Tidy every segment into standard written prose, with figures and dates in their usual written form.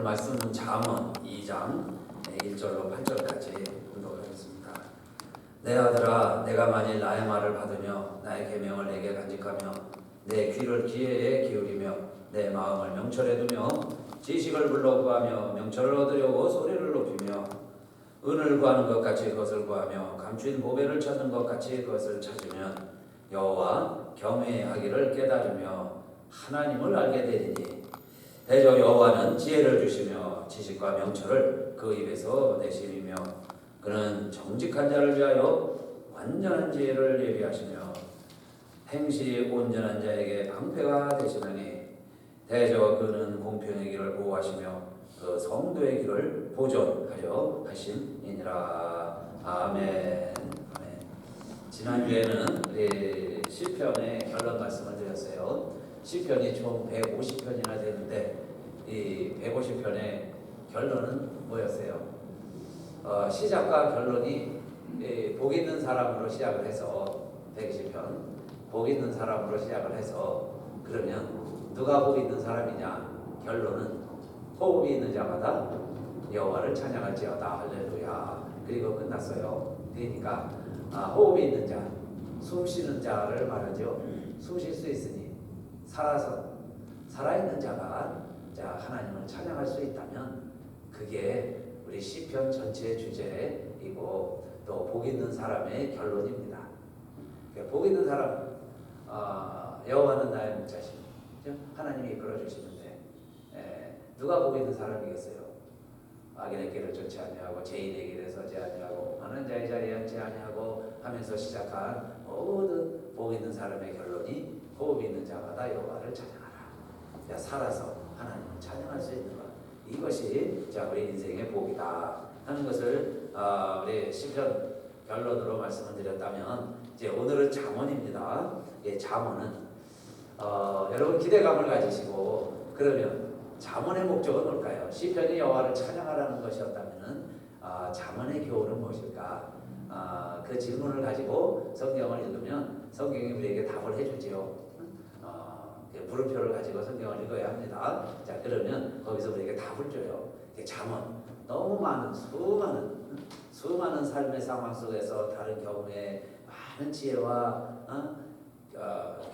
말씀은 잠언 2장 1절로 8절까지 공독하겠습니다. 내 아들아, 내가 만일 나의 말을 받으며 나의 계명을 내게 간직하며 내 귀를 기회에 기울이며 내 마음을 명철에 두며 지식을 불러 구하며 명철을 얻으려고 소리를 높이며 은을 구하는 것 같이 그것을 구하며 감추인 보배를 찾는 것 같이 그것을 찾으면 여호와 경외하기를 깨달으며 하나님을 알게 되리니 대저 여호와는 지혜를 주시며 지식과 명철을 그 입에서 내시리며 그는 정직한 자를 위하여 완전한 지혜를 예비하시며 행실이 온전한 자에게 방패가 되시느니 대저 그는 공평의 길을 보호하시며 그 성도의 길을 보존하려 하심이니라. 아멘. 지난주에는 우리 시편의 결론 말씀을 드렸어요. 시편이 총 150편이나 되는데 이 150편의 결론은 뭐였어요? 시작과 결론이 복 있는 사람으로 시작을 해서 120편 복 있는 사람으로 시작을 해서 그러면 누가 복 있는 사람이냐? 결론은 호흡이 있는 자마다 여호와를 찬양할지어다. 할렐루야. 그리고 끝났어요. 그러니까 호흡이 있는 자, 숨 쉬는 자를 말하죠. 숨 쉴 수 있으니 살아있는 자가 하나님을 찬양할 수 있다면 그게 우리 시편 전체의 주제이고 또 복 있는 사람의 결론입니다. 복 있는 사람, 여호와는 나의 목자시니 하나님이 이끌어 주시는데 누가 복 있는 사람이겠어요? 악인의 길을 쫓지 아니하고 죄인의 길에 서지 아니하고 많은 자의 자리에 앉지 아니하고 하면서 시작한 모든 복 있는 사람의 결론이 호흡이 있는 자마다 여호와를 찬양하라. 살아서 하나님을 찬양할 수 있는 것, 이것이 우리 인생의 복이다 하는 것을 우리 시편 결론으로 말씀을 드렸다면 이제 오늘은 잠언입니다. 잠언은 여러분 기대감을 가지시고 그러면 잠언의 목적은 뭘까요? 시편이 여호와를 찬양하라는 것이었다면 잠언의 교훈은 무엇일까? 그 질문을 가지고 성경을 읽으면 성경이 우리에게 답을 해주지요. 물음표를 가지고 성경을 읽어야 합니다. 그러면 거기서 우리에게 답을 줘요. 잠언, 너무 많은 수많은 삶의 상황 속에서 다른 경우에 많은 지혜와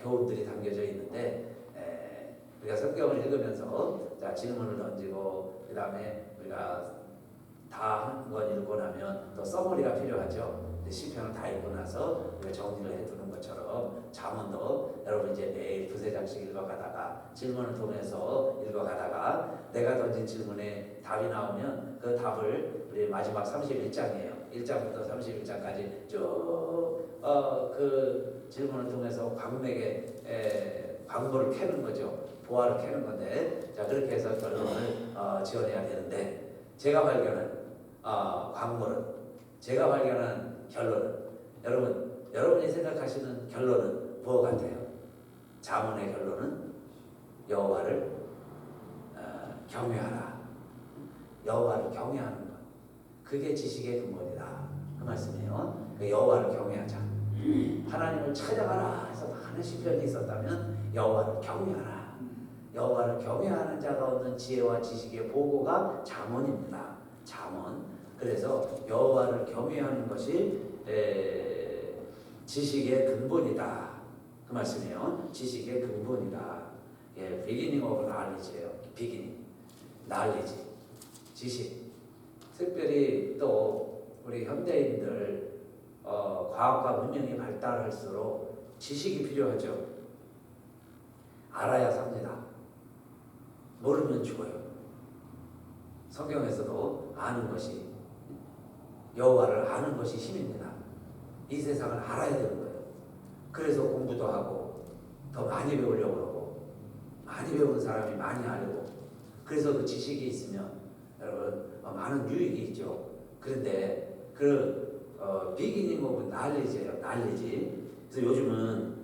교훈들이 담겨져 있는데 우리가 성경을 읽으면서 질문을 던지고 그 다음에 우리가 다 한 권 읽고 나면 또 서머리가 필요하죠. 시편을 다 읽고 나서 우리가 정리를 해두는 것처럼 잠언도 여러분 이제 매일 두세 장씩 읽어가다가 질문을 통해서 읽어가다가 내가 던진 질문에 답이 나오면 그 답을 우리 마지막 31장이에요. 1장부터 31장까지 쭉 그 질문을 통해서 광고를 캐는 거죠. 보화를 캐는 건데 그렇게 해서 결론을 지어내야 되는데 제가 발견한 광고는 제가 발견한 결론은 여러분이 생각하시는 결론은 무엇 같아요? 잠언의 결론은 여호와를 경외하라. 여호와를 경외하는 것, 그게 지식의 근본이다. 그 말씀이에요. 여호와를 경외하자. 하나님을 찬양하라 해서 많은 시편이 있었다면 여호와를 경외하라. 여호와를 경외하는 자가 얻는 지혜와 지식의 보고가 잠언입니다. 잠언. 그래서 여호와를 경외하는 것이 지식의 근본이다. 그 말씀이에요. 지식의 근본이다. beginning of knowledge예요. beginning, knowledge, 지식. 특별히 또 우리 현대인들 과학과 문명이 발달할수록 지식이 필요하죠. 알아야 삽니다. 모르면 죽어요. 성경에서도 아는 것이, 여호와를 아는 것이 힘입니다. 이 세상을 알아야 되는 거예요. 그래서 공부도 하고 더 많이 배우려고 그러고 많이 배운 사람이 많이 알고 그래서 그 지식이 있으면 여러분 많은 유익이 있죠. 그런데 비기닝 오브 날리지예요. 날리지. 그래서 요즘은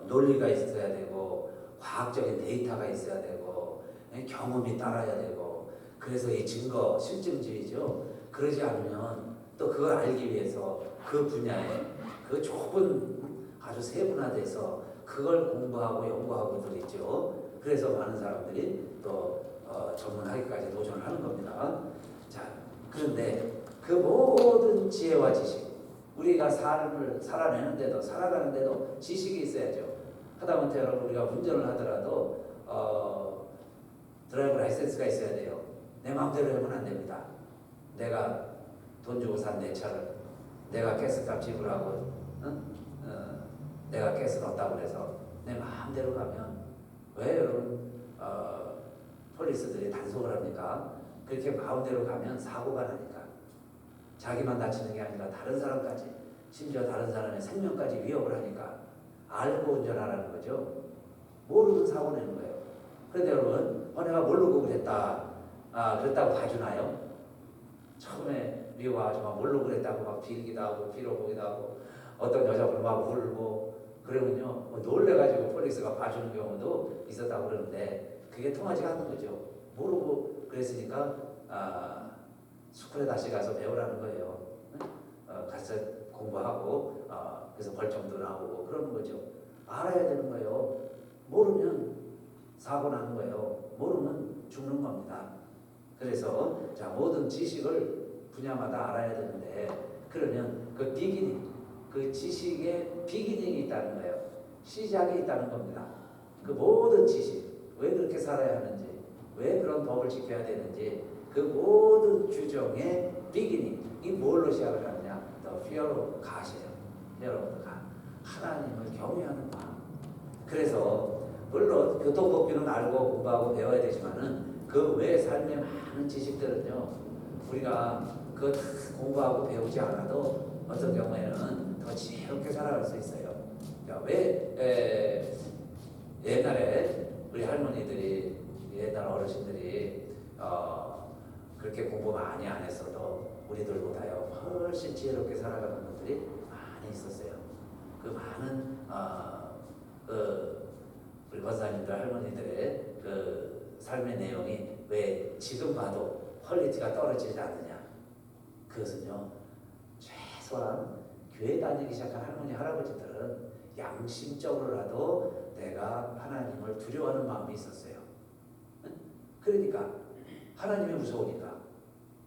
논리가 있어야 되고 과학적인 데이터가 있어야 되고 경험이 따라야 되고 그래서 이 증거 실증주의죠. 그러지 않으면 또 그걸 알기 위해서 그 분야에 그 좁은 아주 세분화돼서 그걸 공부하고 연구하고들 있죠. 그래서 많은 사람들이 또 전문하기까지 도전을 하는 겁니다. 자, 그런데 그 모든 지혜와 지식, 우리가 삶을 살아내는데도 살아가는데도 지식이 있어야죠. 하다못해 여러분 우리가 운전을 하더라도 드라이브 라이센스가 있어야 돼요. 내 마음대로 하면 안 됩니다. 내가 돈 주고 산 내 차를 내가 가스값 지불하고 내가 가스 넣었다고 해서 내 마음대로 가면 왜 여러분 폴리스들이 단속을 합니까? 그렇게 마음대로 가면 사고가 나니까 자기만 다치는 게 아니라 다른 사람까지 심지어 다른 사람의 생명까지 위협을 하니까 알고 운전하라는 거죠. 모르고 사고 내는 거예요. 그런데 여러분 내가 모르고 그랬다 그랬다고 봐주나요? 처음에 미국 아줌마 모르고 그랬다고 막 빌기도 하고 빌어보기도 하고 어떤 여자분 막 울고 그러면요 놀래가지고 폴리스가 봐주는 경우도 있었다고 그러는데 그게 통하지가 않는 거죠. 모르고 그랬으니까 스쿨에 다시 가서 배우라는 거예요. 가서 공부하고 그래서 벌점도 나오고 그러는 거죠. 알아야 되는 거예요. 모르면 사고 나는 거예요. 모르면 죽는 겁니다. 그래서 자 모든 지식을 분야마다 알아야 되는데 그러면 그 비기닝, 그 지식의 비기닝이 있다는 거예요. 시작이 있다는 겁니다. 그 모든 지식, 왜 그렇게 살아야 하는지, 왜 그런 법을 지켜야 되는지 그 모든 규정의 비기닝, 이 뭘로 시작을 하느냐? The fear of God이에요. fear of God. 하나님을 경외하는 마음. 그래서 물론 교통법규는 알고 공부하고 배워야 되지만은 그 외 삶의 많은 지식들은요 우리가 그거 다 공부하고 배우지 않아도 어떤 경우에는 더 지혜롭게 살아갈 수 있어요. 그러니까 왜 옛날에 우리 할머니들이 옛날 어르신들이 그렇게 공부 많이 안 했어도 우리들보다요 훨씬 지혜롭게 살아가는 분들이 많이 있었어요. 그 많은 우리 권사님들 할머니들의 그 삶의 내용이 왜 지금 봐도 퀄리티가 떨어지지 않느냐? 그것은요 최소한 교회 다니기 시작한 할머니 할아버지들은 양심적으로라도 내가 하나님을 두려워하는 마음이 있었어요. 그러니까 하나님이 무서우니까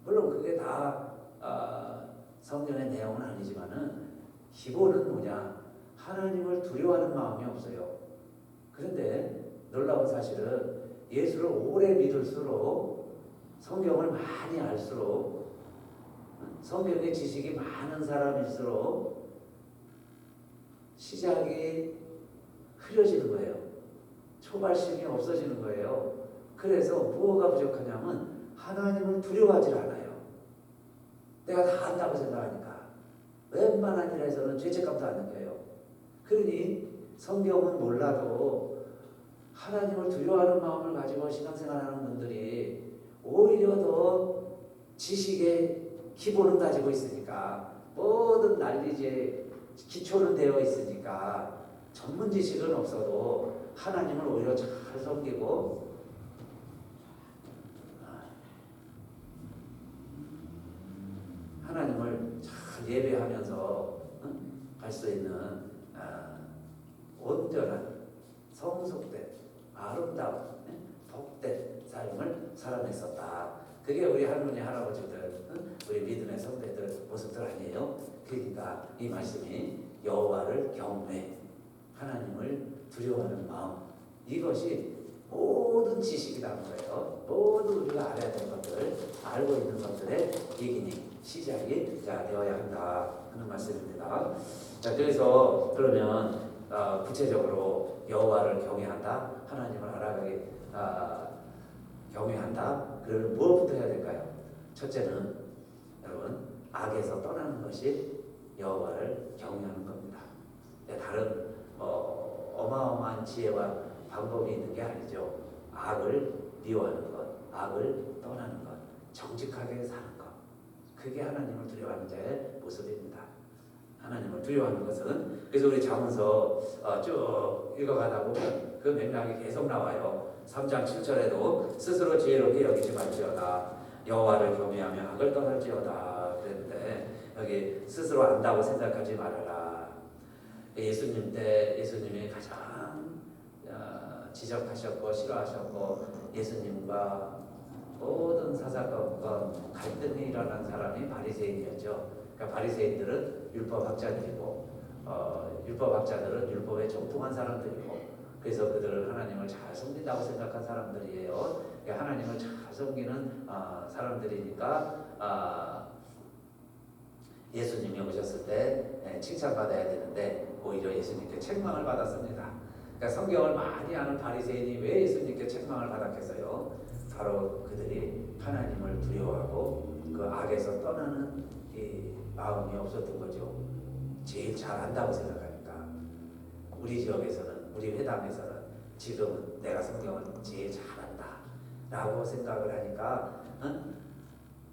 물론 그게 다 성경의 내용은 아니지만은 기본은 뭐냐? 하나님을 두려워하는 마음이 없어요. 그런데 놀라운 사실은 예수를 오래 믿을수록 성경을 많이 알수록 성경의 지식이 많은 사람일수록 시작이 흐려지는 거예요. 초발심이 없어지는 거예요. 그래서 뭐가 부족하냐면 하나님을 두려워하지 않아요. 내가 다 안다고 생각하니까 웬만한 일에서는 죄책감도 안 느껴요. 그러니 성경은 몰라도 하나님을 두려워하는 마음을 가지고 신앙생활하는 분들이 오히려 더 지식의 기본은 가지고 있으니까 모든 난리지의 기초는 되어 있으니까 전문 지식은 없어도 하나님을 오히려 잘 섬기고 하나님을 잘 예배하면서 갈 수 있는 온전한 성숙된 아름다운 복된 삶을 살아냈었다. 그게 우리 할머니 할아버지들 우리 믿음의 선배들 모습들 아니에요. 그러니까 이 말씀이 여호와를 경외 하나님을 두려워하는 마음 이것이 모든 지식이라는 거예요. 모든 우리가 알아야 될 것들 알고 있는 것들의 비기닝 시작이 되어야 한다 하는 말씀입니다. 자, 그래서 그러면 구체적으로 여호와를 경외한다, 하나님을 알아가게 경외한다. 그러면 무엇부터 해야 될까요? 첫째는 여러분 악에서 떠나는 것이 여호와를 경외하는 겁니다. 다른 어마어마한 지혜와 방법이 있는 게 아니죠. 악을 미워하는 것, 악을 떠나는 것, 정직하게 사는 것. 그게 하나님을 두려워하는 자의 모습입니다. 하나님을 두려워하는 것은 그래서 우리 잠언서 쭉 읽어가다 보면 그 맥락이 계속 나와요. 3장 7절에도 스스로 지혜롭게 여기지 말지어다 여호와를 경외하며 악을 떠날지어다 그랬는데 여기 스스로 안다고 생각하지 말아라. 예수님 때 예수님이 가장 지적하셨고 싫어하셨고 예수님과 모든 사사건건 갈등이 일어난 사람이 바리새인이었죠. 그러니까 바리새인들은 율법학자들이고 율법학자들은 율법에 정통한 사람들이고, 그래서 그들은 하나님을 잘 섬긴다고 생각한 사람들이에요. 그러니까 하나님을 잘 섬기는 사람들이니까 예수님이 오셨을 때 칭찬받아야 되는데 오히려 예수님께 책망을 받았습니다. 그러니까 성경을 많이 아는 바리새인이 왜 예수님께 책망을 받았겠어요? 바로 그들이 하나님을 두려워하고 그 악에서 떠나는 이 마음이 없었던 거죠. 제일 잘 안다고 생각하니까. 우리 지역에서는, 우리 회당에서는 지금 내가 성경을 제일 잘 안다 라고 생각을 하니까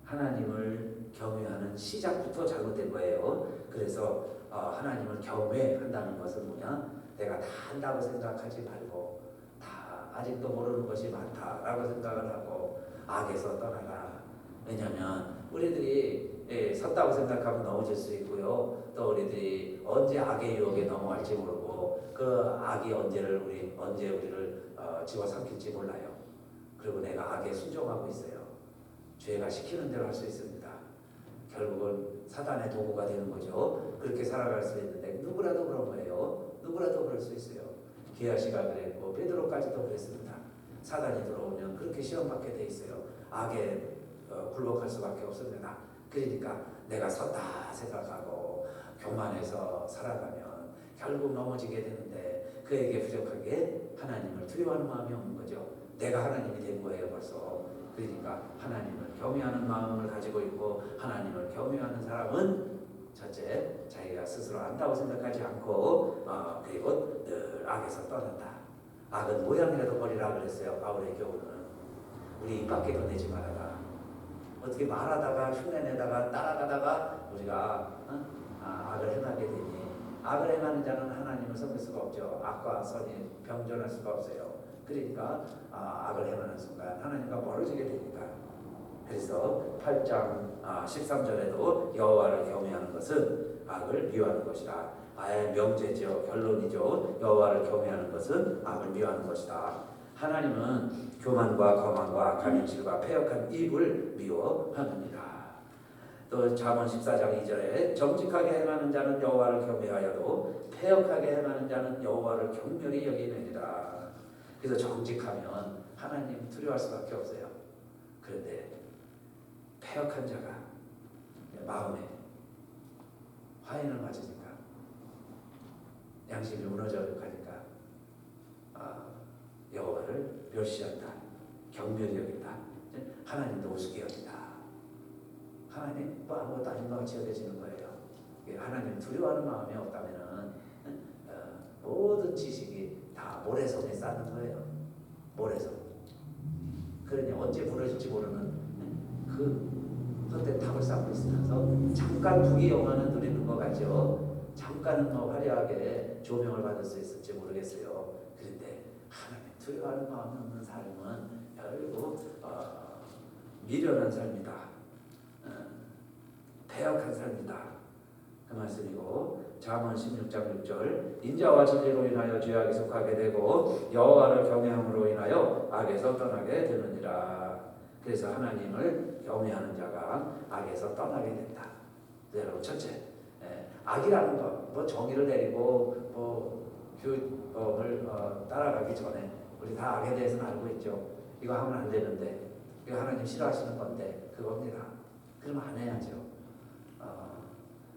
하나님을 경외하는 시작부터 잘못된 거예요. 그래서 하나님을 경외한다는 것은 뭐냐? 내가 다 안다고 생각하지 말고 다 아직도 모르는 것이 많다라고 생각을 하고 악에서 떠나라. 왜냐하면 우리들이 섰다고 생각하면 넘어질 수 있고요. 또 우리들이 언제 악의 유혹에 넘어갈지 모르고 그 악이 언제 우리를 집어삼킬지 몰라요. 그리고 내가 악에 순종하고 있어요. 죄가 시키는 대로 할 수 있습니다. 결국은 사단의 도구가 되는 거죠. 그렇게 살아갈 수 있는데 누구라도 그런 거예요. 누구라도 그럴 수 있어요. 게하시가 그랬고 베드로까지도 그랬습니다. 사단이 들어오면 그렇게 시험받게 돼 있어요. 악에 굴복할 수밖에 없습니다. 그러니까 내가 섰다 생각하고 교만해서 살아가면 결국 넘어지게 되는데 그에게 부족하게 하나님을 두려워하는 마음이 없는 거죠. 내가 하나님이 된 거예요 벌써. 그러니까 하나님을 경외하는 마음을 가지고 있고, 하나님을 경외하는 사람은 첫째, 자기가 스스로 안다고 생각하지 않고 그리고 늘 악에서 떠난다. 악은 모양이라도 버리라 그랬어요. 바울의 교훈은. 우리 입 밖에도 내지 말아라. 어떻게 말하다가 흉내내다가 따라가다가 우리가 악을 행하게 되니, 악을 행하는 자는 하나님을 섬길 수가 없죠. 악과 선이 병존할 수가 없어요. 그러니까 악을 행하는 순간 하나님과 멀어지게 됩니다. 그래서 8장 13절에도 여호와를 경외하는 것은 악을 미워하는 것이다. 아예 명제죠. 결론이죠. 여호와를 경외하는 것은 악을 미워하는 것이다. 하나님은 교만과 거만과 악한 행실과 패역한 입을 미워하느니라. 또 잠언 14장 2절에 정직하게 행하는 자는 여호와를 경외하여도 패역하게 행하는 자는 여호와를 경멸히 여기느니라. 그래서 정직하면 하나님 두려워할 수밖에 없어요. 그런데 패역한 자가 마음에 화인을 맞으니까, 양심이 무너져 가니까 여호와를 멸시한다, 경멸히 여긴다, 하나님도 우습게 여긴다. 하나님 뭐 아무것도 아닌 것 같이 여겨지는 거예요. 하나님 두려워하는 마음이 없다면 모든 지식이 다 모래성에 쌓는 거예요. 모래성. 그러니 언제 부러질지 모르는 그 헛된 탑을 쌓고 있으면서 잠깐 부귀 영화는 누리는 것 같죠. 잠깐은 화려하게 조명을 받을 수 있을지 모르겠어요. 그런데 하나님 두려워하는 마음이 없는 삶은 결국 미련한 삶이다. 패역한 삶이다. 그 말씀이고, 잠언 16장 6절 인자와 진리로 인하여 죄악에 속하게 되고 여호와를 경외함으로 인하여 악에서 떠나게 되느니라. 그래서 하나님을 경외하는 자가 악에서 떠나게 된다. 여러분, 첫째, 악이라는 것, 뭐 정의를 내리고 뭐 규범을 따라가기 전에 우리 다 악에 대해서는 알고 있죠. 이거 하면 안 되는데, 이거 하나님 싫어하시는 건데 그겁니다. 그러면 안 해야죠.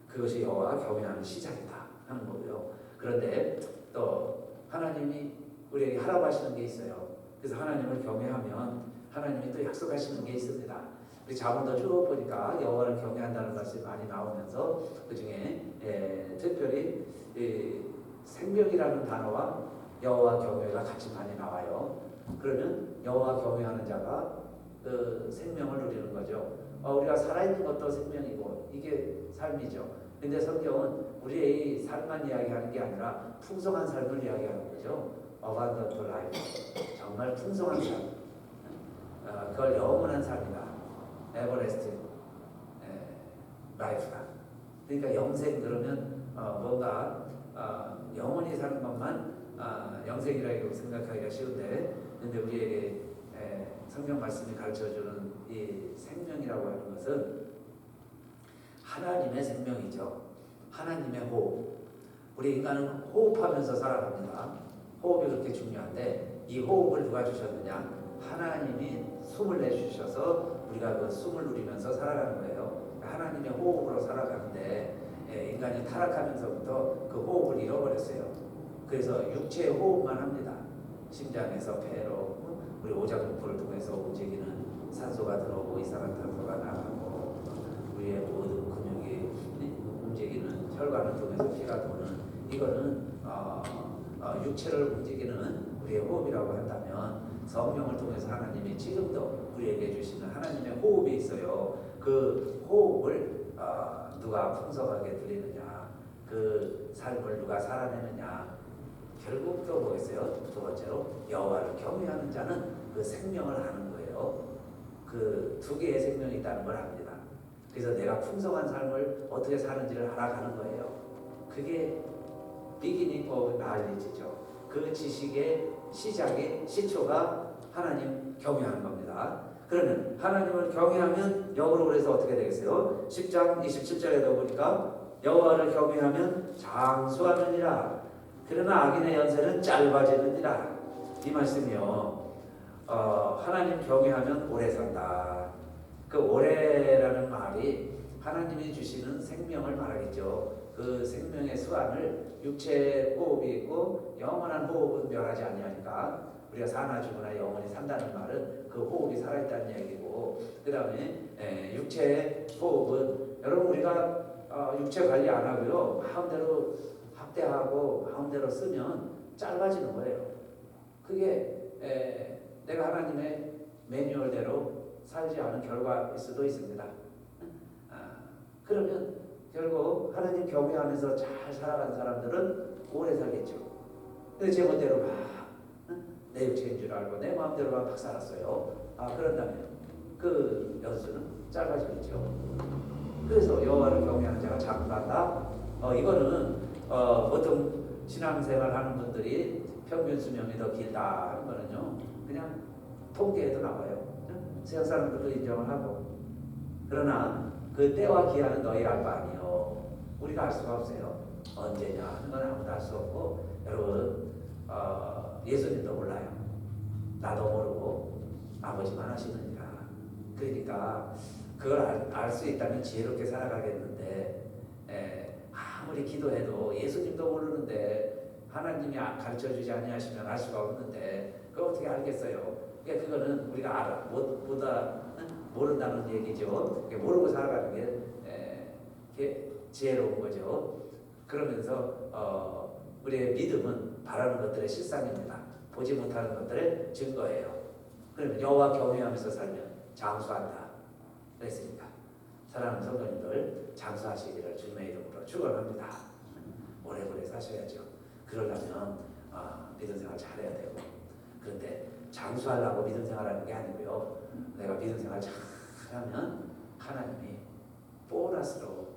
그것이 여호와 경외하는 시작이다 하는 거고요. 그런데 또 하나님이 우리에게 하라고 하시는 게 있어요. 그래서 하나님을 경외하면 하나님이 또 약속하시는 게 있습니다. 우리 자문도 쭉 보니까 여호와를 경외한다는 말씀이 많이 나오면서 그 중에 특별히 생명이라는 단어와 여호와 경외가 같이 많이 나와요. 그러면 여호와 경외하는 자가 그 생명을 누리는 거죠. 우리가 살아있는 것도 생명이고 이게 삶이죠. 근데 성경은 우리의 삶만 이야기하는 게 아니라 풍성한 삶을 이야기하는 거죠. abundant life, 정말 풍성한 삶. 그걸 영원한 삶이다. everlasting life다. 그러니까 영생 그러면 뭔가 영원히 사는 것만 영생이라고 생각하기가 쉬운데, 근데 우리에게 성경 말씀이 가르쳐주는 이 생명이라고 하는 것은 하나님의 생명이죠. 하나님의 호흡. 우리 인간은 호흡하면서 살아갑니다. 호흡이 그렇게 중요한데 이 호흡을 누가 주셨느냐? 하나님이 숨을 내주셔서 우리가 그 숨을 누리면서 살아가는 거예요. 하나님의 호흡으로 살아가는데 인간이 타락하면서부터 그 호흡을 잃어버렸어요. 그래서 육체의 호흡만 합니다. 심장에서 폐로 우리 오장육부를 통해서 움직이는 산소가 들어오고 이산화탄소가 나가고 우리의 모든 근육이 움직이는 혈관을 통해서 피가 도는 이거는 육체를 움직이는 우리의 호흡이라고 한다면 성령을 통해서 하나님이 지금도 우리에게 주시는 하나님의 호흡이 있어요. 그 호흡을 누가 풍성하게 누리느냐, 그 삶을 누가 살아내느냐. 결국 또 뭐겠어요? 두 번째로 여호와를 경외하는 자는 그 생명을 아는 거예요. 그 두 개의 생명이 있다는 걸 압니다. 그래서 내가 풍성한 삶을 어떻게 사는지를 알아가는 거예요. 그게 beginning of knowledge죠. 그 지식의 시작의 시초가 하나님 경외하는 겁니다. 그러면 하나님을 경외하면 역으로 그래서 어떻게 되겠어요? 10장 27절에도 보니까 여호와를 경외하면 장수하느니라. 그러나 악인의 연세는 짧아지느니라. 이 말씀이요. 하나님 경외하면 오래 산다. 그 오래라는 말이 하나님이 주시는 생명을 말하겠죠. 그 생명의 수완을 육체의 호흡이 있고 영원한 호흡은 멸하지 아니하니까 우리가 사나 죽으나 영원히 산다는 말은 그 호흡이 살아있다는 얘기고 그 다음에 육체의 호흡은 여러분 우리가 육체 관리 안 하고요 마음대로 학대하고 마음대로 쓰면 짧아지는 거예요. 그게 내가 하나님의 매뉴얼대로 살지 않은 결과일 수도 있습니다. 그러면 결국 하나님 경외하면서 잘 살아간 사람들은 오래 살겠죠. 근데 제 멋대로 내 육체인 줄 알고 내 마음대로만 막 살았어요. 그런다면 그 연수는 짧아지겠죠. 그래서 여호와를 경외하는 자가 장수한다. 이거는 보통 신앙생활 하는 분들이 평균 수명이 더 길다 하는 거는요. 그냥 통계에도 나와요. 세상 사람들도 인정을 하고. 그러나 그 때와 기한은 너희 알 바 아니요. 우리가 알 수가 없어요. 언제냐 하는 건 아무도 알 수 없고 여러분 예수님도 몰라요. 나도 모르고 아버지만 하시느니라. 그러니까 그걸 알 수 있다면 지혜롭게 살아가겠는데 아무리 기도해도 예수님도 모르는데 하나님이 가르쳐주지 아니하시면 알 수가 없는데 그걸 어떻게 알겠어요? 그러니까 그거는 우리가 알아 모른다는 얘기죠. 모르고 살아가는 게 지혜로운 거죠. 그러면서 우리의 믿음은 바라는 것들의 실상입니다. 보지 못하는 것들의 증거예요. 그러면 여호와 경외하면서 살면 장수한다. 그랬으니까 사랑하는 성도님들 장수하시기를 주님의 이름으로 축원합니다. 오래오래 사셔야죠. 그러려면 믿음 생활 잘해야 되고 그런데 장수하려고 믿음 생활하는 게 아니고요. 내가 믿음 생활 잘하면 하나님이 보너스로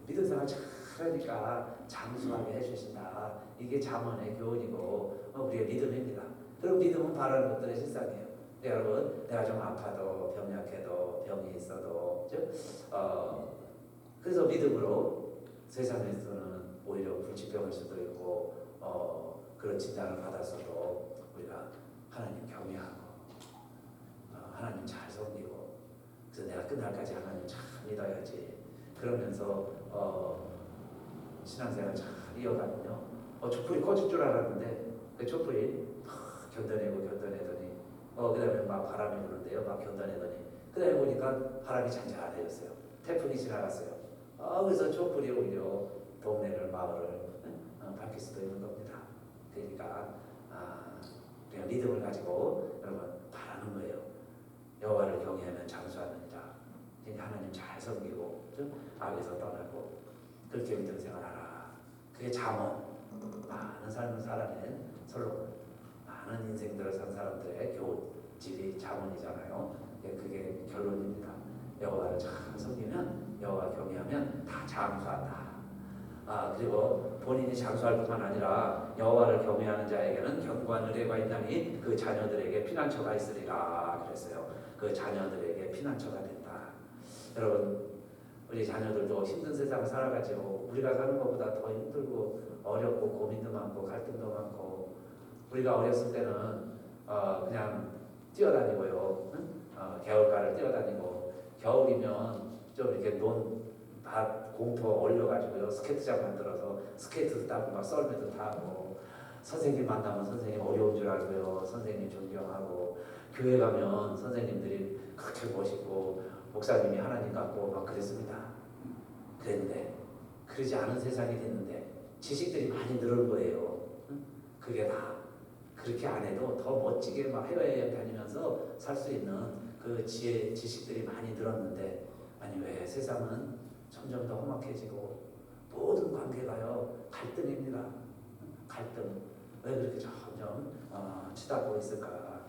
믿음 생활 잘하니까 장수하게 해주신다. 이게 잠언의 교훈이고 우리의 믿음입니다. 그리고 믿음은 바라는 것들의 실상이에요. 여러분 내가 좀 아파도 병약해도 병이 있어도 그래서 믿음으로 세상에서는 오히려 불치병일 수도 있고 그런 진단을 받았어도 우리가 하나님 경외하고 하나님 잘 섬기고 그래서 내가 끝날까지 하나님 잘 믿어야지 그러면서 신앙생활 잘 이어가면요 촛불이 꺼질 줄 알았는데 그 촛불이 견뎌내더니 그 다음에 막 바람이 부는데요 막 견뎌내더니 그 다음에 보니까 바람이 잔잔해졌어요. 태풍이 지나갔어요. 그래서 촛불이 오히려 동네를 마을을 밝힐 수도 있는 겁니다. 그러니까 우리가 믿음을 가지고 여러분 바라는 거예요. 여호와를 경외하면 장수하느니라. 그러니까 하나님 잘 섬기고 악에서 떠나고 그렇게 믿음 생활하라. 그게 잠언 많은 삶을 살아낸 솔로몬 많은 인생들을 산 사람들의 교훈집이 잠언이잖아요. 그게 결론입니다. 여호와를 잘 섬기면 여호와 경외하면 다 장수한다. 그리고 본인이 장수할 뿐만 아니라 여호와를 경외하는 자에게는 견고한 의뢰가 있나니 그 자녀들에게 피난처가 있으리라 그랬어요. 그 자녀들에게 피난처가 된다. 여러분, 우리 자녀들도 힘든 세상을 살아가지고 우리가 사는 것보다 더 힘들고 어렵고 고민도 많고 갈등도 많고, 우리가 어렸을 때는 그냥 뛰어다니고요. 응? 개울가를 뛰어다니고, 겨울이면 좀 이렇게 밭 공터 올려가지고요, 스케이트장 만들어서 스케이트도 타고 막 썰매도 타고, 선생님 만나면 선생님 어려운 줄 알고요, 선생님 존경하고, 교회 가면 선생님들이 그렇게 멋있고 목사님이 하나님 같고 막 그랬습니다. 그랬는데 그러지 않은 세상이 됐는데 지식들이 많이 늘은 거예요. 그게 다 그렇게 안 해도 더 멋지게 막 해외여행 다니면서 살 수 있는 그 지식들이 많이 늘었는데, 아니 왜 세상은 점점 더 험악해지고 모든 관계가요 갈등입니다. 갈등. 왜 그렇게 점점 치닫고 있을까?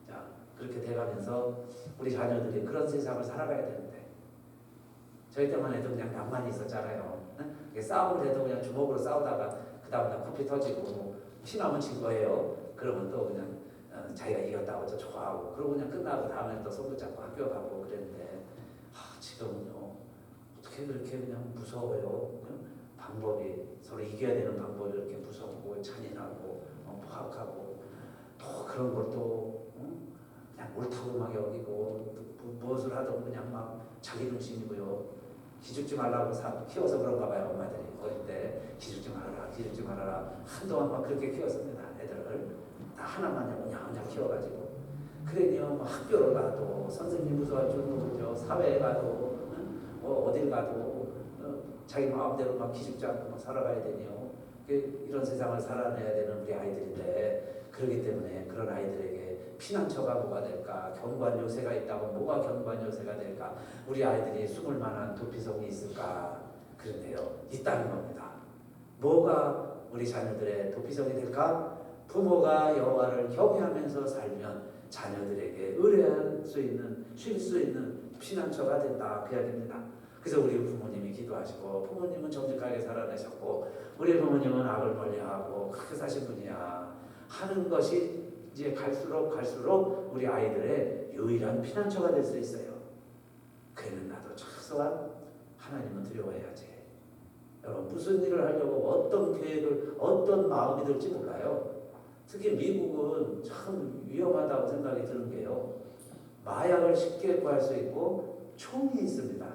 자, 그렇게 돼가면서 우리 자녀들이 그런 세상을 살아가야 되는데, 저희 때만 해도 그냥 낭만이 있었잖아요. 싸움을 해도 그냥 주먹으로 싸우다가 그 다음날 코피 터지고 피나면 진 거예요. 그러면 또 그냥 자기가 이겼다고 또 좋아하고, 그러고 그냥 끝나고 다음에 또 손 붙잡고 학교 가고 그랬는데, 지금은요 어떻게 그렇게 그냥 무서워요. 방법이, 서로 이겨야 되는 방법이 이렇게 무섭고 잔인하고 포악하고, 또 그런 것도 그냥 옳다고 막 여기고, 무엇을 하든 그냥 막 자기 중심이고요. 기죽지 말라고 키워서 그런가 봐요. 엄마들이 어릴 때 기죽지 말아라 한동안 막 그렇게 키웠습니다. 애들을 다 하나만 오냐오냐 키워가지고, 그러니요 학교를 가도 선생님 무서워 죽는 거죠. 사회에 가도 어딜 가도 자기 마음대로 막 기죽지 않고 막 살아가야 되네요. 이런 세상을 살아내야 되는 우리 아이들인데, 그렇기 때문에 그런 아이들에게 피난처가 뭐가 될까? 견고한 요새가 있다고 뭐가 견고한 요새가 될까? 우리 아이들이 숨을 만한 도피성이 있을까? 그런데요, 있다는 겁니다. 뭐가 우리 자녀들의 도피성이 될까? 부모가 여호와를 경외하면서 살면 자녀들에게 의뢰할 수 있는, 쉴 수 있는 피난처가 된다, 그 이야기입니다. 그래서 우리 부모님이 기도하시고, 부모님은 정직하게 살아내셨고, 우리 부모님은 악을 멀리하고 그렇게 사신 분이야 하는 것이 이제 갈수록 우리 아이들의 유일한 피난처가 될 수 있어요. 그러면 나도 최소한 하나님은 두려워해야지. 여러분, 무슨 일을 하려고 어떤 계획을, 어떤 마음이 들지 몰라요. 특히 미국은 참 위험하다고 생각이 드는 게요, 마약을 쉽게 구할 수 있고 총이 있습니다.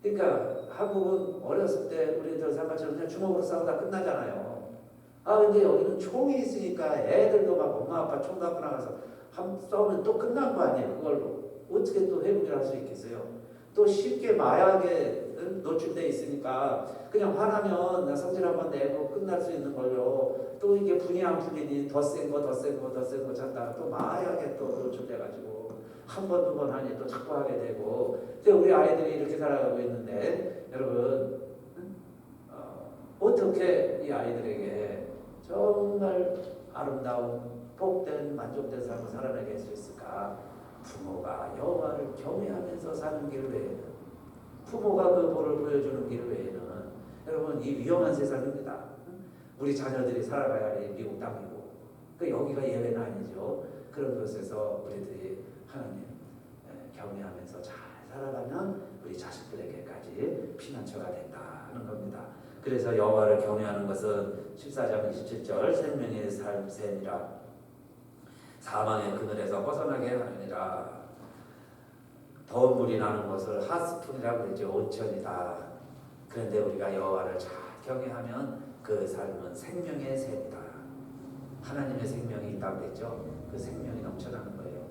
그러니까 한국은 어렸을 때 우리들 상관처럼 그냥 주먹으로 싸우다 끝나잖아요. 근데 여기는 총이 있으니까 애들도 막 엄마 아빠 총 갖고 나가서 싸우면 또 끝난 거 아니에요. 그걸로 어떻게 또 회복을 할 수 있겠어요. 또 쉽게 마약에 노출돼 있으니까 그냥 화나면 성질 한번 내고 끝날 수 있는 걸로, 또 이게 분이 안 풀리니 더 센 거 찾다가 또 마약에 또 노출돼가지고 한 번 두 번 하니 또 자꾸 하게 되고. 우리 아이들이 이렇게 살아가고 있는데, 여러분 어떻게 이 아이들에게 정말 아름다운 복된 만족된 삶을 살아내게 할 수 있을까? 부모가 여호와를 경외하면서 사는 길 외에는, 부모가 그 볼을 보여주는 길 외에는, 여러분 이 위험한 세상입니다. 우리 자녀들이 살아가야 할 미국 땅이고, 여기가 예외는 아니죠. 그런 곳에서 우리들이 하나님 경외하면서 잘 살아가면 우리 자식들에게까지 피난처가 된다는 겁니다. 그래서 여호와를 경외하는 것은 14장 27절 생명의 샘이라 사망의 그늘에서 벗어나게 하느니라. 더운 물이 나는 곳을 핫스푼이라고 그러죠. 온천이다. 그런데 우리가 여호와를 잘 경외하면 그 삶은 생명의 샘이다. 하나님의 생명이 있다고 그랬죠. 그 생명이 넘쳐나는 거예요.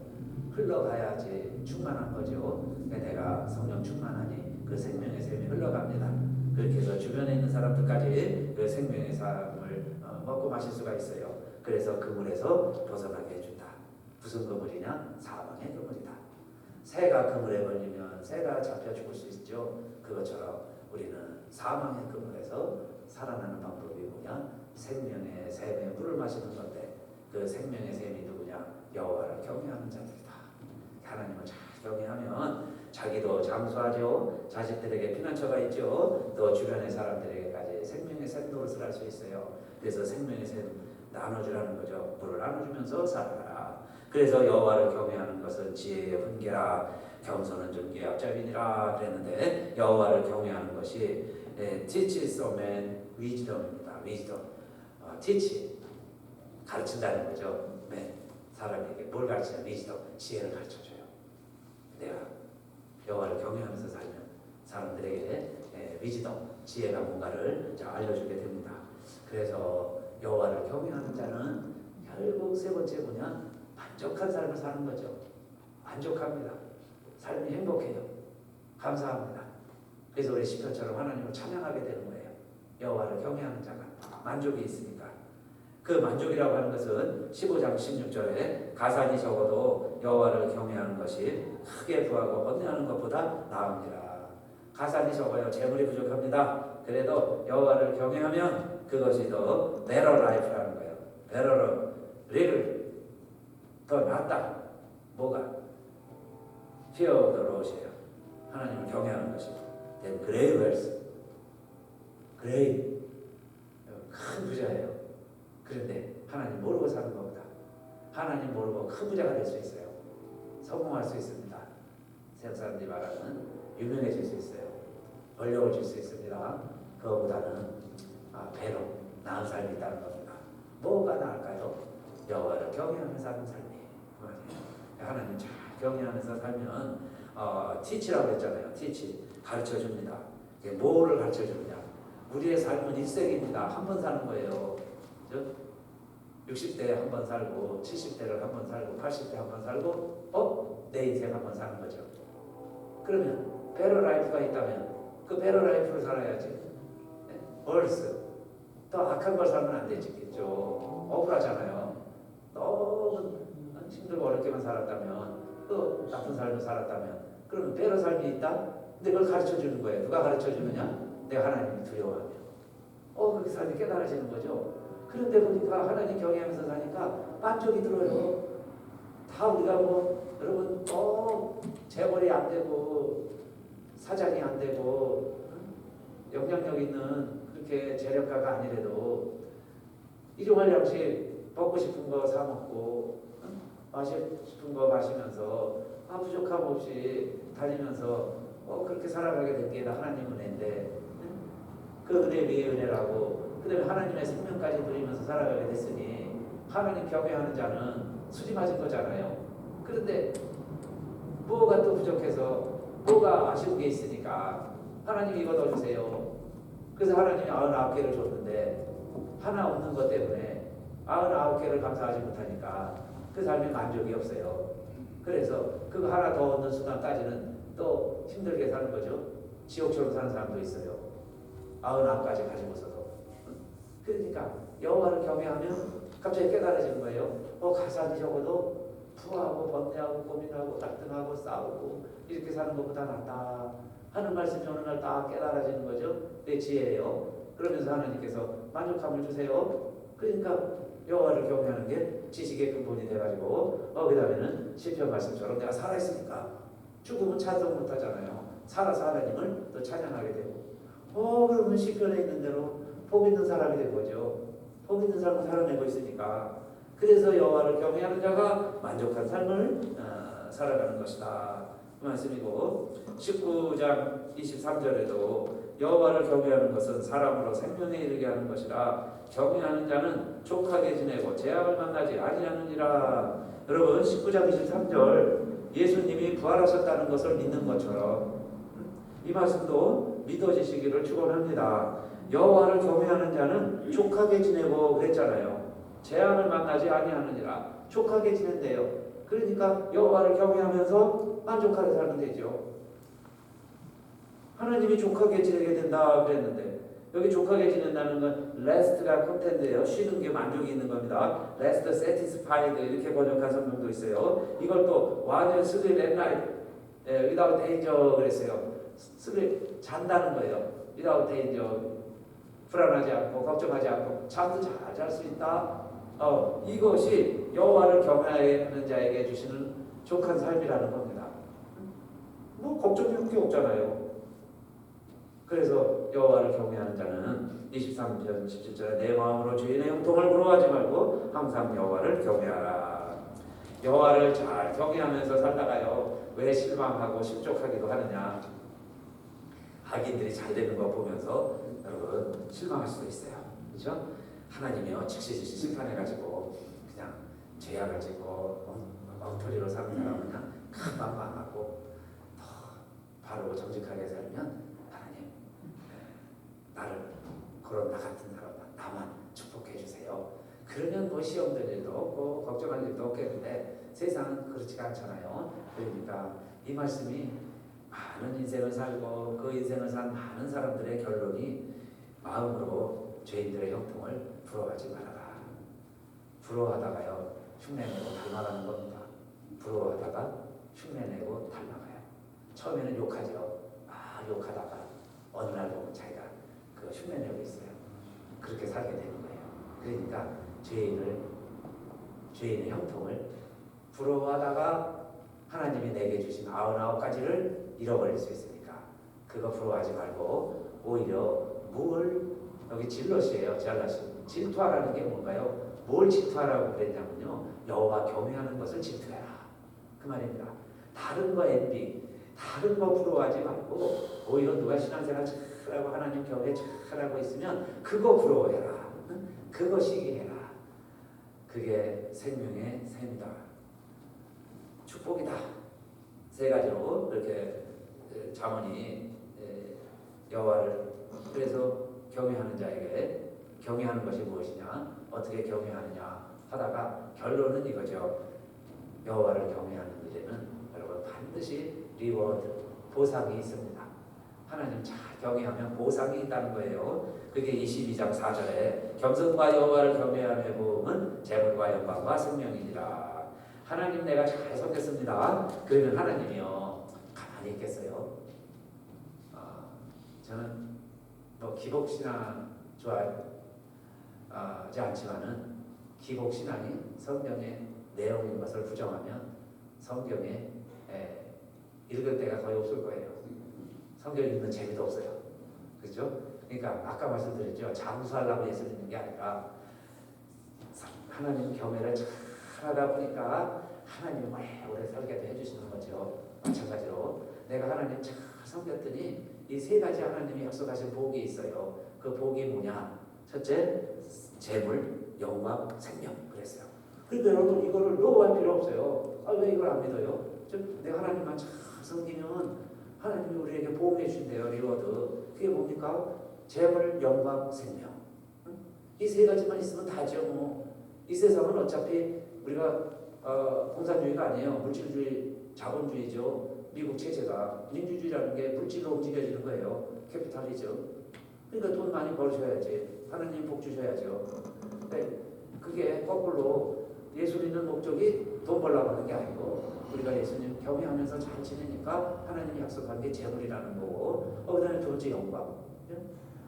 흘러가야지 충만한 거죠. 내가 성령 충만하니 그 생명의 샘이 흘러갑니다. 그렇게 해서 주변에 있는 사람들까지 그 생명의 샘을 먹고 마실 수가 있어요. 그래서 그물에서 벗어나게 해준다. 무슨 그물이냐? 사망의 그물이다. 새가 그물에 걸리면 새가 잡혀 죽을 수 있죠. 그것처럼 우리는 사망의 그물에서 살아나는 방법이 뭐냐? 생명의 샘의 물을 마시는 건데, 그 생명의 샘이 누구냐? 여호와를 경외하는 자들이다. 하나님을 잘 경외하면 자기도 장수하죠. 자식들에게 피난처가 있죠. 또 주변의 사람들에게까지 생명의 샘노릇을 할 수 있어요. 그래서 생명의 샘 나눠주라는 거죠. 물을 나눠주면서 살아가라. 그래서 여호와를 경외하는 것은 지혜의 훈계라. 겸손은 존귀의 앞잡이니라 그랬는데 여호와를 경외하는 것이 teaches a man wisdom입니다. wisdom. teach 가르친다는 거죠. 네. 사람에게 뭘 가르치냐? wisdom 지혜를 가르쳐줘요. 내가 여호와를 경외하면서 살면 사람들에게 wisdom 지혜가 뭔가를 알려주게 됩니다. 그래서 여호와를 경외하는 자는 결국 세 번째 뭐냐? 만족한 삶을 사는 거죠. 만족합니다. 삶이 행복해요. 감사합니다. 그래서 우리 시편처럼 하나님을 찬양하게 되는 거예요. 여호와를 경외하는 자가 만족이 있으니까. 그 만족이라고 하는 것은 15장 16절에 가산이 적어도 여호와를 경외하는 것이 크게 부하고 번뇌하는 것보다 나으니라. 가산이 적어요. 재물이 부족합니다. 그래도 여호와를 경외하면 그것이 더 better life라는 거예요. better live 더 낫다. 뭐가? fear of the Lord이에요. 하나님을 경외하는 것이. then great wealth. great 큰 부자예요. 그런데 하나님 모르고 사는 것보다 하나님 모르고 큰 부자가 될 수 있어요. 성공할 수 있습니다. 세상 사람들이 말하는 유명해질 수 있어요. 권력을 줄 수 있습니다. 그거보다는 배로 나은 삶이 있다는 겁니다. 뭐가 나을까요? 여호와를 경외하며 사는 삶이에요. 하나님 잘 경외하면서 살면 teach라고 했잖아요. teach 가르쳐줍니다. 뭐를 가르쳐주느냐? 우리의 삶은 일생입니다. 한 번 사는 거예요. 60대에 한 번 살고 70대를 한 번 살고 80대 한 번 살고 내 인생 한 번 사는 거죠. 그러면 베러 라이프가 있다면 그 베러 라이프를 살아야지. 얼스 더 악한 걸 살면 안 되겠죠. 억울하잖아요. 너무 힘들고 어렵게만 살았다면 또 나쁜 삶을 살았다면 그러면 베러 삶이 있다? 근데 그걸 가르쳐주는 거예요. 누가 가르쳐주느냐? 내가 하나님이 두려워하며 그렇게 삶이 깨달아지는 거죠. 그런데 보니까 하나님 경외하면서 사니까 만족이 들어요. 다 우리가 여러분 재벌이 안 되고 사장이 안 되고 영향력 있는 그렇게 재력가가 아니래도 일용할 양식 먹고 싶은 거 사 먹고 마시고 싶은 거 마시면서 부족함 없이 다니면서 그렇게 살아가게 된 게 다 하나님 은혜인데 그 은혜 위에 은혜라고 그 다음에 하나님의 생명까지 누리면서 살아가게 됐으니 하나님 경외하는 자는 수지 맞은 거잖아요. 그런데 뭐가 또 부족해서 뭐가 아쉬운 게 있으니까 하나님 이거 넣어주세요. 그래서 하나님이 99개를 줬는데 하나 없는 것 때문에 99개를 감사하지 못하니까 그 삶에 만족이 없어요. 그래서 그거 하나 더 얻는 순간까지는 또 힘들게 사는 거죠. 지옥처럼 사는 사람도 있어요. 99가지 가지고서도. 그러니까 여호와를 경외하면 갑자기 깨달아지는 거예요. 가산이 적어도 부하고 번뇌하고 고민하고 갈등하고 싸우고 이렇게 사는 것보다 낫다 하는 말씀이 어느 날 딱 깨달아지는 거죠. 내 지혜예요. 그러면서 하나님께서 만족함을 주세요. 그러니까 여호와를 경외하는 게 지식의 근본이 돼가지고 그 다음에는 시편 말씀처럼 내가 살아있으니까 죽으면 찬송 못하잖아요. 살아서 하나님을 또 찬양하게 되고 그러면 시편에 있는 대로 복 있는 사람이 된 거죠. 복 있는 삶을 살아내고 있으니까. 그래서 여호와를 경외하는 자가 만족한 삶을 살아가는 것이다. 그 말씀이고 19장 23절에도 여호와를 경외하는 것은 사람으로 생명에 이르게 하는 것이라 경외하는 자는 족하게 지내고 재앙을 만나지 아니하느니라. 여러분 19장 23절 예수님이 부활하셨다는 것을 믿는 것처럼 이 말씀도 믿어지시기를 축원합니다. 여호와를 경외하는 자는 족하게 지내고 그랬잖아요. 재앙을 만나지 아니하느니라. 족하게 지낸대요. 그러니까 여호와를 경외하면서 만족하게 살면 되죠. 하나님이 족하게 지내게 된다 그랬는데 여기 족하게 지낸다는 건 rest가 컨텐츠예요. 쉬는 게 만족이 있는 겁니다. rest satisfied 이렇게 번역한 성경도 있어요. 이걸 또 while sleep at night without danger 그랬어요. sleep 잔다는 거예요. without danger 불안하지 않고 걱정하지 않고 잠도 잘 잘 수 있다. 이것이 여호와를 경외하는 자에게 주시는 족한 삶이라는 겁니다. 뭐 걱정이 없잖아요. 그래서 여호와를 경외하는 자는 23절 17절에 내 마음으로 주인의 형통을 부러워하지 말고 항상 여호와를 경외하라. 여호와를 잘 경외하면서 살다가요 왜 실망하고 실족하기도 하느냐. 악인들이 잘 되는 거 보면서 여러분 실망할 수도 있어요. 그렇죠? 하나님이요 즉시 심판해가지고 그냥 죄악을 짓고 엉터리로 사는 사람은 그냥 금방 망하고 더 바르고 정직하게 살면 하나님 나를 그런 나 같은 사람만 나만 축복해 주세요. 그러면 뭐 시험 될 일도 없고 걱정할 일도 없겠는데 세상은 그렇지가 않잖아요. 그러니까 이 말씀이 많은 인생을 살고 그 인생을 산 많은 사람들의 결론이 마음으로 죄인들의 형통을 부러워하지 말아라. 부러워하다가요 흉내내고 닮아가는 겁니다. 부러워하다가 흉내내고 닮아가요. 처음에는 욕하죠. 욕하다가 어느 날 보면 자기가 그 흉내내고 있어요. 그렇게 살게 되는 거예요. 그러니까 죄인의 형통을 부러워하다가 하나님이 내게 주신 99가지를 잃어버릴 수 있으니까 그거 부러워하지 말고 오히려 뭘 여기 질럿이에요. 잘라신 질투하라는 게 뭔가요? 뭘 질투하라고 그랬냐면요 여호와 경외하는 것을 질투해라 그 말입니다. 다른 거 envy, 다른 거 부러워하지 말고 오히려 누가 신앙생활 잘하고 하나님 경외 잘하고 있으면 그거 부러워해라. 그거 시기해라. 그게 생명의 샘이다. 축복이다. 세 가지로 이렇게 잠언이 여호와를 그래서 경외하는 자에게 경외하는 것이 무엇이냐 어떻게 경외하느냐 하다가 결론은 이거죠. 여호와를 경외하는 일에는 여러분 반드시 리워드 보상이 있습니다. 하나님 잘 경외하면 보상이 있다는 거예요. 그게 22장 4절에 겸손과 여호와를 경외함의 보응은 재물과 영광과 생명이니라. 하나님 내가 잘 섬겼습니다. 그러면 하나님이요 가만히 있겠어요? 저는 뭐 기복신앙 좋아하지 않지만은 기복신앙이 성경의 내용인 것을 부정하면 성경에 읽을 때가 거의 없을 거예요. 성경 읽는 재미도 없어요. 그렇죠? 그러니까 아까 말씀드렸죠. 장수하려고 예수 믿는 게 아니라 하나님 경외를 잘 하다 보니까 하나님이 오래 살게도 해주시는 거죠. 마찬가지로 내가 하나님 잘 섬겼더니 이 세 가지 하나님이 약속하신 복이 있어요. 그 복이 뭐냐? 첫째, 재물, 영광, 생명 그랬어요. 그런데 여러분 이거를 노할 필요 없어요. 왜 이걸 안 믿어요? 내가 하나님만 잘 섬기면 하나님이 우리에게 보호해 주신대요. 리워드. 그게 뭡니까? 재물, 영광, 생명. 이 세 가지만 있으면 다죠. 뭐. 이 세상은 어차피 우리가 공산주의가 아니에요. 물질주의, 자본주의죠. 미국 체제가 민주주의라는 게 물질로 움직여지는 거예요. 캐피탈리즘. 그러니까 돈 많이 벌으셔야지. 하나님 복 주셔야죠. 그게 거꾸로 예수 믿는 목적이 돈 벌려고 하는 게 아니고 우리가 예수님 경외하면서 잘 지내니까 하나님이 약속한 게 재물이라는 거고 그 다음에 두 번째 영광.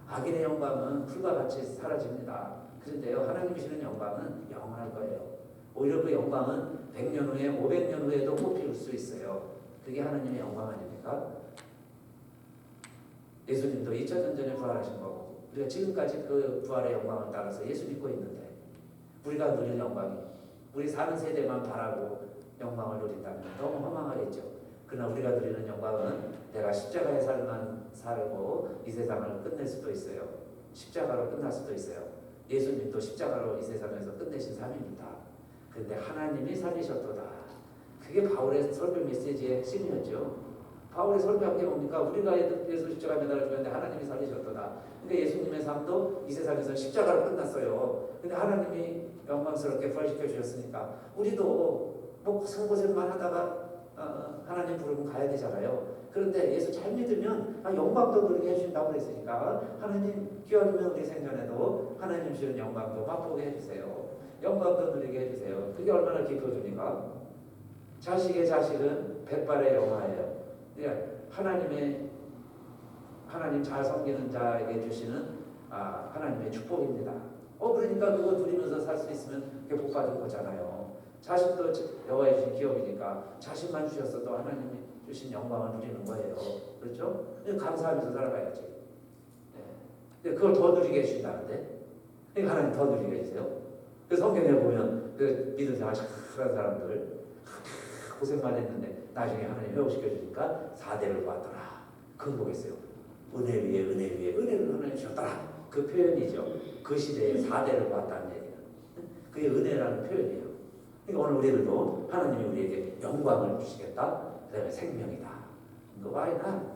악인의 영광은 풀과 같이 사라집니다. 그런데요 하나님이 주시는 영광은 영원할 거예요. 오히려 그 영광은 100년 후에 500년 후에도 꽃피울 수 있어요. 그게 하나님의 영광 아닙니까? 예수님도 2000년 전에 부활하신 거고 우리가 지금까지 그 부활의 영광을 따라서 예수 믿고 있는데 우리가 누릴 영광이 우리 사는 세대만 바라고 영광을 누린다면 너무 허망하겠죠. 그러나 우리가 누리는 영광은 내가 십자가의 삶만 살고 이 세상을 끝낼 수도 있어요. 십자가로 끝날 수도 있어요. 예수님도 십자가로 이 세상에서 끝내신 삶입니다. 그런데 하나님이 살리셨도다. 그게 바울의 설교 메시지의 핵심이었죠. 바울의 설교한 게 뭡니까? 우리가 예수 십자가 매달아 죽었는데 하나님이 살리셨도다. 그러니까 예수님의 삶도 이 세상에서 십자가로 끝났어요. 근데 하나님이 영광스럽게 부활시켜 주셨으니까 우리도 뭐 고생고생만 하다가 하나님 부르면 가야 되잖아요. 그런데 예수 잘 믿으면 영광도 누리게 해주신다고 그랬으니까 하나님 기왕이면 우리 생전에도 하나님 주시는 영광도 맛보게 해주세요. 영광도 누리게 해주세요. 그게 얼마나 기뻐줍니까? 자식의 자식은 백발의 영화예요. 그러니까 하나님 잘 섬기는 자에게 주시는 하나님의 축복입니다. 그러니까 그거 누리면서 살 수 있으면 그게 복 받은 거잖아요. 자식도 여호와의 주신 기업이니까 자식만 주셨어도 하나님이 주신 영광을 누리는 거예요. 그렇죠? 감사하면서 살아가야지. 근데 그걸 더 누리게 해주신다는데, 하나님 더 누리게 해주세요. 그 성경에 보면 그 믿음 생활 잘하는 사람들 고생만 했는데 나중에 하나님 회복시켜 주니까 4대를 보았더라. 그건 뭐겠어요? 은혜 위에 은혜 위에 은혜를 하나님 주셨더라. 그 표현이죠. 그 시대에 4대를 보았다는 얘기예요. 그게 은혜라는 표현이에요. 그러니까 오늘 우리들도 하나님이 우리에게 영광을 주시겠다. 그 다음에 생명이다. Why not?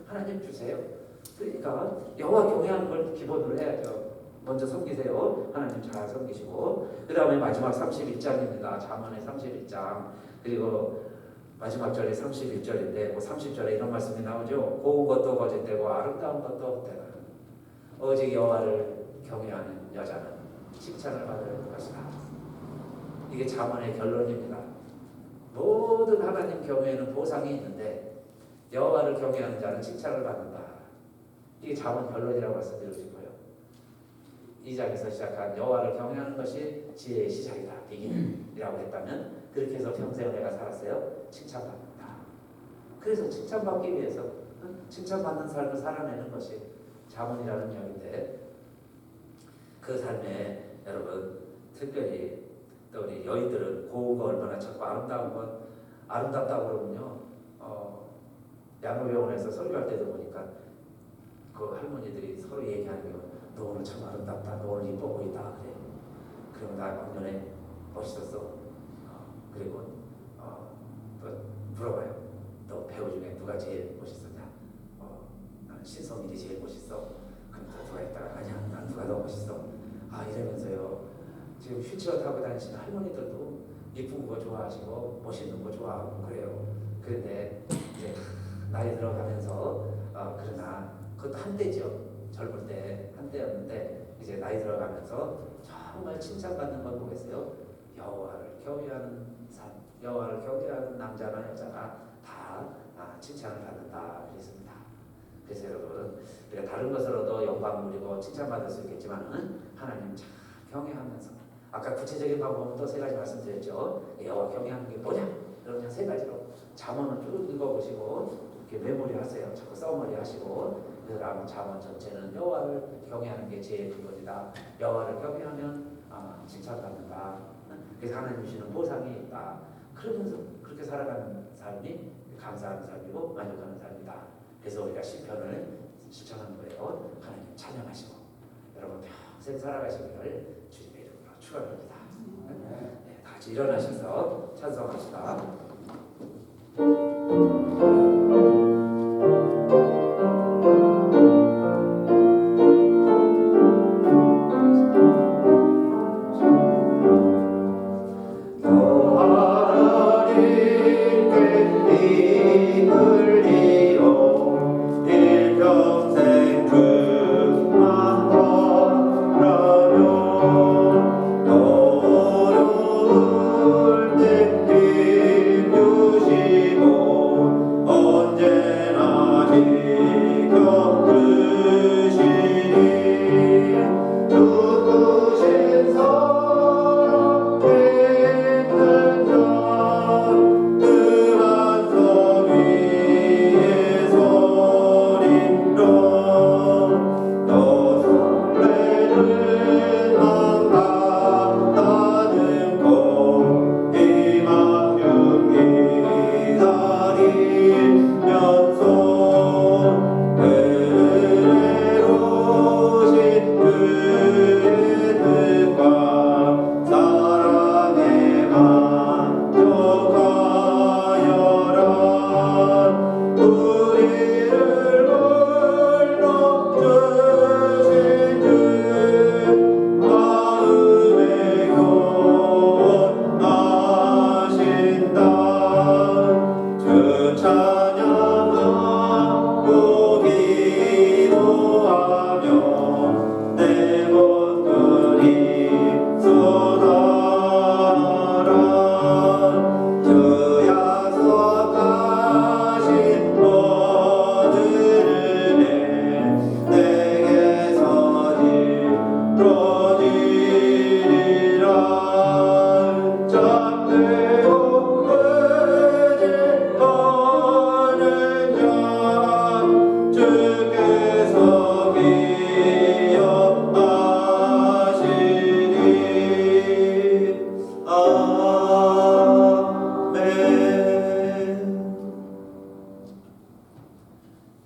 하나님 주세요. 그러니까 여호와 경외하는 걸 기본으로 해야죠. 먼저 섬기세요. 하나님 잘 섬기시고 그 다음에 마지막 31장입니다. 잠언의 31장 그리고 마지막 절이 31절인데 그 30절에 이런 말씀이 나오죠. 고운 것도 거짓되고 아름다운 것도 헛되다. 오직 여호와를 경외하는 여자는 칭찬을 받을 것이다. 이게 잠언의 결론입니다. 모든 하나님 경외에는 보상이 있는데 여호와를 경외하는 자는 칭찬을 받는다. 이게 잠언 결론이라고 말씀드리고 싶어요. 2장에서 시작한 여호와를 경외하는 것이 지혜의 시작이다. 비긴이라고 했다면 그렇게 해서 평생 내가 살았어요. 칭찬받는다. 그래서 칭찬받기 위해서 칭찬받는 삶을 살아내는 것이 잠언이라는 이야기인데 그 삶에 여러분 특별히 또 우리 여인들은 고운 거 얼마나 찾고 아름다운 건 아름답다고 그러면요. 양로병원에서 설교할 때도 보니까 그 할머니들이 서로 얘기하는 게 너 오늘 참 아름답다. 너 오늘 이뻐 보인다. 그래. 그러면 나 왕년에 멋있었어. 그리고 또 물어봐요. 너 배우 중에 누가 제일 멋있었냐? 나는 신성일이 제일 멋있어. 그럼 또 누가 했다가 아니야. 난 누가 더 멋있어. 이러면서요. 지금 휠체어 타고 다니시는 할머니들도 이쁜 거 좋아하시고 멋있는 거 좋아하고 그래요. 그런데 이제 나이 들어가면서 그러나 그것도 한때죠. 젊을 때 한때였는데 이제 나이 들어가면서 정말 칭찬받는 건 뭐겠어요? 여호와를 경외하는 삶, 여호와를 경외하는 남자나 여자가 다 칭찬을 받는다 그랬습니다. 그래서 여러분 우리가 다른 것으로도 영광 누리고 칭찬받을 수 있겠지만은 하나님 참 경외하면서 아까 구체적인 방법은 또 세 가지 말씀드렸죠. 여호와 경외하는 게 뭐냐? 그러면 세 가지로 잠언은 쭉 읽어보시고 이렇게 메모리하세요. 자꾸 써머리 하시고 그 다음 잠언 전체는 여호와를 경외하는 게 제일 기본이다. 여호와를 경외하면 칭찬받는다. 그래서 하나님 주시는 보상이 있다. 그러면서 그렇게 살아가는 삶이 감사하는 삶이고 만족하는 삶이다. 그래서 우리가 시편을 실천하는 거예요. 하나님 찬양하시고 여러분 평생 살아가시기를 주님의 이름으로 축원합니다. 네, 다 같이 일어나셔서 찬송합시다. 어려울 때 힘 주시고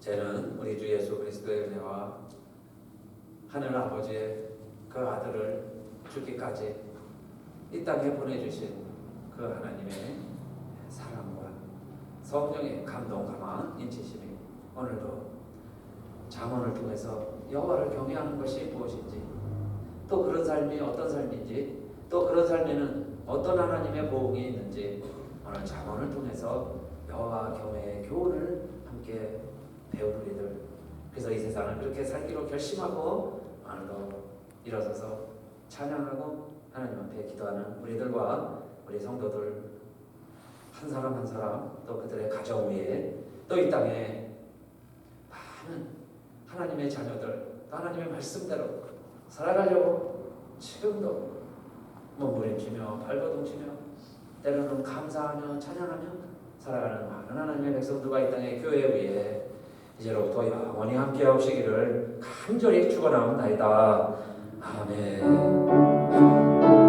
저는 우리 주 예수 그리스도의 은혜와 하늘 아버지의 그 아들을 죽기까지 이 땅에 보내주신 그 하나님의 사랑과 성령의 감동 감화 인치심이 오늘도 잠언을 통해서 여호와를 경외하는 것이 무엇인지, 또 그런 삶이 어떤 삶인지, 또 그런 삶에는 어떤 하나님의 보응이 있는지 오늘 잠언을 통해서 여호와 경외의 교훈을 함께 배운 우리들, 그래서 이 세상을 그렇게 살기로 결심하고 오늘도 일어서서 찬양하고 하나님 앞에 기도하는 우리들과 우리 성도들 한 사람 한 사람, 또 그들의 가정 위에, 또 이 땅에 많은 하나님의 자녀들, 또 하나님의 말씀대로 살아가려고 지금도 몸부림치며 발버둥치며 때로는 감사하며 찬양하며 살아가는 많은 하나님의 백성들과 이 땅의 교회 위에 이제로부터 영원히 함께 하시기를 간절히 축원하옵나이다.